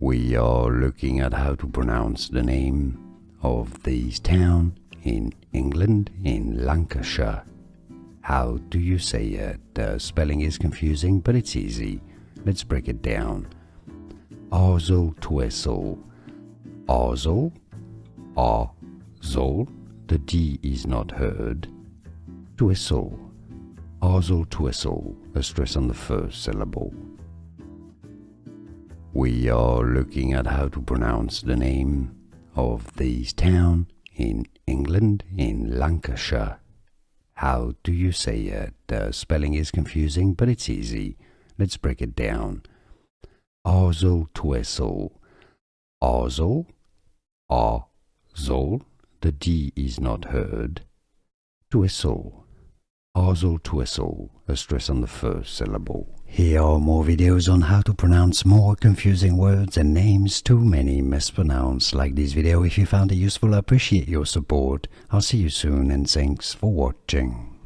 We are looking at how to pronounce the name of this town in England, in Lancashire. How do you say it? The spelling is confusing, but it's easy. Let's break it down. Oswaldtwistle. Oswald, Oswald, the D is not heard. Twistle, Oswaldtwistle, a stress on the first syllable. We are looking at how to pronounce the name of this town in England, in Lancashire. How do you say it? The spelling is confusing, but it's easy. Let's break it down. Oswaldtwistle. Oswald, Oswald, the D is not heard. Twistle, Oswaldtwistle, a stress on the first syllable. Here are more videos on how to pronounce more confusing words and names too many mispronounced. Like this video if you found it useful. I appreciate your support. I'll see you soon and thanks for watching.